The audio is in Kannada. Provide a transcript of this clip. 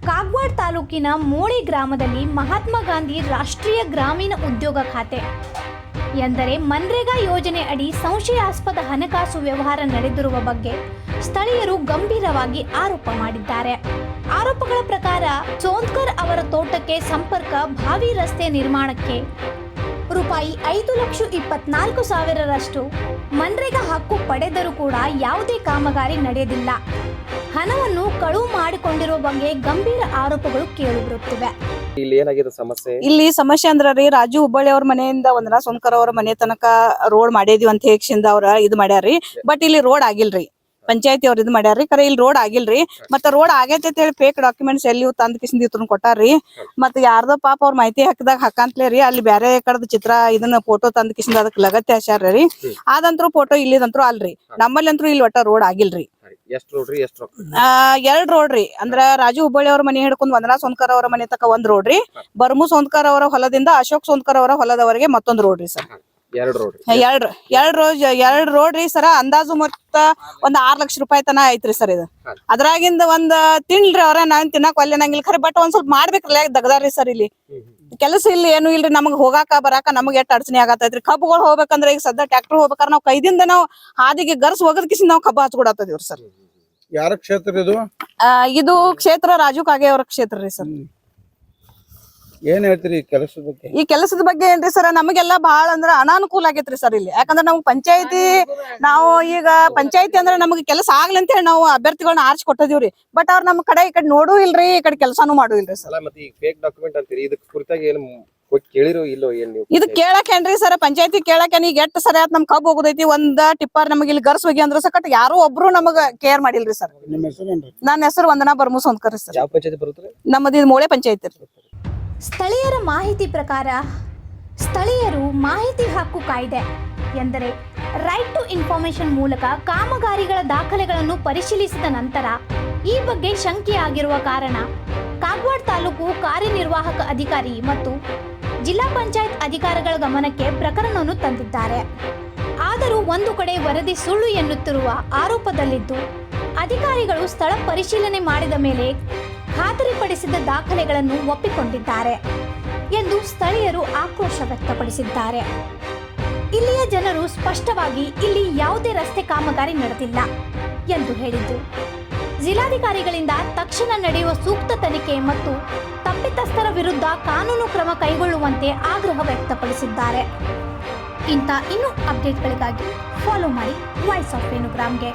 ಕಾಗವಾಡ ತಾಲೂಕಿನ ಮೋಳಿ ಗ್ರಾಮದಲ್ಲಿ ಮಹಾತ್ಮ ಗಾಂಧಿ ರಾಷ್ಟ್ರೀಯ ಗ್ರಾಮೀಣ ಉದ್ಯೋಗ ಖಾತೆ ಎಂದರೆ ಮನ್ರೇಗಾ ಯೋಜನೆ ಅಡಿ ಸಂಶಯಾಸ್ಪದ ಹಣಕಾಸು ವ್ಯವಹಾರ ನಡೆದಿರುವ ಬಗ್ಗೆ ಸ್ಥಳೀಯರು ಗಂಭೀರವಾಗಿ ಆರೋಪ ಮಾಡಿದ್ದಾರೆ. ಆರೋಪಗಳ ಪ್ರಕಾರ ಸೋಂದ್ಕರ್ ಅವರ ತೋಟಕ್ಕೆ ಸಂಪರ್ಕ ಭಾವಿ ರಸ್ತೆ ನಿರ್ಮಾಣಕ್ಕೆ ರೂಪಾಯಿ 5,24,000ರಷ್ಟು ಮನ್ರೇಗಾ ಹಕ್ಕು ಪಡೆದರೂ ಕೂಡ ಯಾವುದೇ ಕಾಮಗಾರಿ ನಡೆದಿಲ್ಲ. ಹಣವನ್ನು ಕಳುವು ಮಾಡಿಕೊಂಡಿರುವ ಬಗ್ಗೆ ಗಂಭೀರ ಆರೋಪಗಳು ಕೇಳಿಬರುತ್ತಿವೆ. ಇಲ್ಲಿ ಸಮಸ್ಯೆ ಅಂದ್ರಿ ರಾಜು ಹುಬ್ಬಳ್ಳಿ ಅವ್ರ ಮನೆಯಿಂದ ವಂದನಾ ಸೋನ್ಕರ್ ಅವ್ರ ಮನೆ ತನಕ ರೋಡ್ ಮಾಡಿದ್ವಿ ಅಂತ ಹೇಕ್ಷಿಂದ ಅವ್ರ ಇದ್ ಮಾಡ್ಯಾರ್ರಿ. ಬಟ್ ಇಲ್ಲಿ ರೋಡ್ ಆಗಿಲ್ರಿ. ಪಂಚಾಯತಿ ಅವ್ರ ಇದ್ ಮಾಡ್ಯಾರ್ರಿ. ಕರೆ ಇಲ್ಲಿ ರೋಡ್ ಆಗಿಲ್ರಿ. ಮತ್ತ ರೋಡ್ ಆಗೈತೆ ಅಂತ ಹೇಳಿ ಫೇಕ್ ಡಾಕ್ಯುಮೆಂಟ್ಸ್ ಎಲ್ಲಿ ತಂದ್ ಕಿಸಿಂದ ಇವ್ರನ್ನ ಕೊಟ್ಟಾರ್ರಿ. ಮತ್ತ ಯಾರ್ದೋ ಪಾಪ ಅವ್ರ ಮಾಹಿತಿ ಹಾಕಿದಾಗ ಹಾಕಂತ್ಲೇ ರೀ ಅಲ್ಲಿ ಬ್ಯಾರೆ ಕಡೆದ ಚಿತ್ರ ಇದನ್ನ ಫೋಟೋ ತಂದ್ ಕಿಸಿಂದ ಅದಕ್ಕೆ ಲಗತ್ತೆ ಹಾಸ್ಯಾರ್ರಿ. ಅದಂತ್ರು ಫೋಟೋ ಇಲ್ಲಿದಂತ್ರು ಅಲ್ರಿ. ನಮ್ಮಲ್ಲಿ ಅಂತೂ ಇಲ್ಲಿ ಒಟ್ಟ ರೋಡ್ ಆಗಿಲ್ರಿ. ಎರಡ್ ರೋಡ್ ರೀ. ಅಂದ್ರ ರಾಜು ಹುಬ್ಬಳ್ಳಿ ಅವ್ರ ಮನೆ ಹಿಡ್ಕೊಂಡ್ ವಂದನಾ ಸೋನ್ಕರ್ ಅವರ ಮನೆ ತಕ ಒಂದ್ ರೋಡ್ ರೀ. ಬರ್ಮು ಸೋನ್ಕರ್ ಅವರ ಹೊಲದಿಂದ ಅಶೋಕ್ ಸೋನ್ಕರ್ ಅವರ ಹೊಲದವರೆಗೆ ಮತ್ತೊಂದ್ ರೋಡ್ ರೀ ಸರ್. ಎರಡ್ ರೋಡ್ ರೀ ಸರ. ಅಂದಾಜು ಮತ್ತ ಒಂದ್ 6 ಲಕ್ಷ ರೂಪಾಯಿ ತನ ಐತ್ರಿ ಸರ್ ಇದು. ಅದ್ರಾಗಿಂದ ಒಂದ್ ತಿನ್ರಿ ಅವ್ರ ನಾನ್ ತಿನ್ನಕ್ ಒಲ್ಲೆ ನಂಗಿಲ್ಲ. ಖರೆ ಬಟ್ ಒಂದ್ ಸ್ವಲ್ಪ ಮಾಡ್ಬೇಕ್ರಲ್ಲ ದಗದಾರ್ರಿ ಸರ್. ಇಲ್ಲಿ ಕೆಲಸ ಇಲ್ಲಿ ಏನು ಇಲ್ರಿ. ನಮಗ್ ಹೋಗಾಕ ಬರಾಕ ನಮಗ್ ಎಷ್ಟ್ ಅಡಚಣೆ ಆಗತೈತ್ರಿ. ಕಬ್ಬುಗಳು ಹೋಗ್ಬೇಕಂದ್ರ ಈಗ ಸದ್ಯ ಟ್ರ್ಯಾಕ್ಟರ್ ಹೋಗ್ಬೇಕಾರ ನಾವ್ ಕೈದಿಂದ ನಾವ್ ಹಾದಿಗೆ ಗರ್ಸ್ ಹೋಗದ್ ಕಿಸಿ ನಾವ್ ಕಬ್ಬು ಹಚ್ಕೊಡತ್ತದಿವ್ರಿ ಸರ್. ಯಾರ ಕ್ಷೇತ್ರ ಇದು? ಇದು ಕ್ಷೇತ್ರ ರಾಜು ಕಾಗೆ ಅವರ ಕ್ಷೇತ್ರ ರೀ ಸರ್. ಏನ್ ಹೇಳ್ತೀರಿ ಕೆಲಸದ ಬಗ್ಗೆ? ಈ ಕೆಲಸದ ಬಗ್ಗೆ ಏನ್ರಿ ಸರ್, ನಮಗೆಲ್ಲಾ ಬಾಳ ಅಂದ್ರ ಅನಾನುಕೂಲ ಆಗೇತ್ರಿ ಸರ್ ಇಲ್ಲಿ. ಯಾಕಂದ್ರ ನಮ್ಗ್ ಪಂಚಾಯತಿ ನಾವು ಈಗ ಪಂಚಾಯತಿ ಅಂದ್ರ ನಮ್ಗೆ ಕೆಲಸ ಆಗ್ಲಿ ಅಂತ ಹೇಳಿ ನಾವು ಅಭ್ಯರ್ಥಿಗಳನ್ನ ಆರ್ಚ್ ಕೊಟ್ಟದಿವ್ರಿ. ಬಟ್ ಅವ್ರ ನಮ್ ಕಡೆ ಈ ಕಡೆ ನೋಡೂ ಇಲ್ರಿ, ಈ ಕಡೆ ಕೆಲಸಾನು ಮಾಡೂ ಇಲ್ರಿ ಸರ್. ಕೇಳಿರೋ ಇಲ್ಲೋ ಏನ್ ನೀವು? ಇದು ಕೇಳಕೇನ್ರಿ ಸರ್, ಪಂಚಾಯತಿ ಕೇಳಕೇನ್ ಈಗ ಎಷ್ಟ್ ಸರಿ ಆತ್ ನಮ್ ಕಬ್ಬು ಹೋಗುದೈತಿ. ಒಂದ್ ಟಿಪ್ಪರ್ ನಮಗೆ ಇಲ್ಲಿ ಗರ್ಸ್ ಹೋಗಿ ಅಂದ್ರ ಸಕಟ್ ಯಾರು ಒಬ್ರು ನಮಗ ಕೇರ್ ಮಾಡಿಲ್ರಿ ಸರ್. ನಿಮ್ಮ ಹೆಸರೇನ್ರಿ? ನನ್ನ ಹೆಸರು ವಂದನಾ ಬರ್ಮು ಸೋನ್ಕರ್ ಸರ್. ಯಾವ ಪಂಚಾಯತಿ ಬರುತ್ತಾರೆ? ನಮ್ಮದು ಇದು ಮೋಳೆ ಪಂಚಾಯತಿ. ಸ್ಥಳೀಯರ ಮಾಹಿತಿ ಪ್ರಕಾರ ಸ್ಥಳೀಯರು ಮಾಹಿತಿ ಹಕ್ಕು ಕಾಯ್ದೆ ಎಂದರೆ ರೈಟ್ ಟು ಇನ್ಫಾರ್ಮೇಶನ್ ಮೂಲಕ ಕಾಮಗಾರಿಗಳ ದಾಖಲೆಗಳನ್ನು ಪರಿಶೀಲಿಸಿದ ನಂತರ ಈ ಬಗ್ಗೆ ಶಂಕೆಯಾಗಿರುವ ಕಾರಣ ಕಾಗವಾಡ ತಾಲೂಕು ಕಾರ್ಯನಿರ್ವಾಹಕ ಅಧಿಕಾರಿ ಮತ್ತು ಜಿಲ್ಲಾ ಪಂಚಾಯತ್ ಅಧಿಕಾರಿಗಳ ಗಮನಕ್ಕೆ ಪ್ರಕರಣವನ್ನು ತಂದಿದ್ದಾರೆ. ಆದರೂ ಒಂದು ಕಡೆ ವರದಿ ಸುಳ್ಳು ಎನ್ನುತ್ತಿರುವ ಆರೋಪದಲ್ಲಿದ್ದು ಅಧಿಕಾರಿಗಳು ಸ್ಥಳ ಪರಿಶೀಲನೆ ಮಾಡಿದ ಮೇಲೆ ಖಾತರಿಪಡಿಸಿದ ದಾಖಲೆಗಳನ್ನು ಒಪ್ಪಿಕೊಂಡಿದ್ದಾರೆ ಎಂದು ಸ್ಥಳೀಯರು ಆಕ್ರೋಶ ವ್ಯಕ್ತಪಡಿಸಿದ್ದಾರೆ. ಇಲ್ಲಿಯ ಜನರು ಸ್ಪಷ್ಟವಾಗಿ ಇಲ್ಲಿ ಯಾವುದೇ ರಸ್ತೆ ಕಾಮಗಾರಿ ನಡೆದಿಲ್ಲ ಎಂದು ಹೇಳಿದ್ದು ಜಿಲ್ಲಾಧಿಕಾರಿಗಳಿಂದ ತಕ್ಷಣ ನಡೆಯುವ ಸೂಕ್ತ ತನಿಖೆ ಮತ್ತು ತಪ್ಪಿತಸ್ಥರ ವಿರುದ್ಧ ಕಾನೂನು ಕ್ರಮ ಕೈಗೊಳ್ಳುವಂತೆ ಆಗ್ರಹ ವ್ಯಕ್ತಪಡಿಸಿದ್ದಾರೆ. ಇಂಥ ಇನ್ನೂ ಅಪ್ಡೇಟ್ಗಳಿಗಾಗಿ ಫಾಲೋ ಮಾಡಿ ವಾಯ್ಸ್ ಆಫ್ ವೇಣುಗ್ರಾಮ್ಗೆ.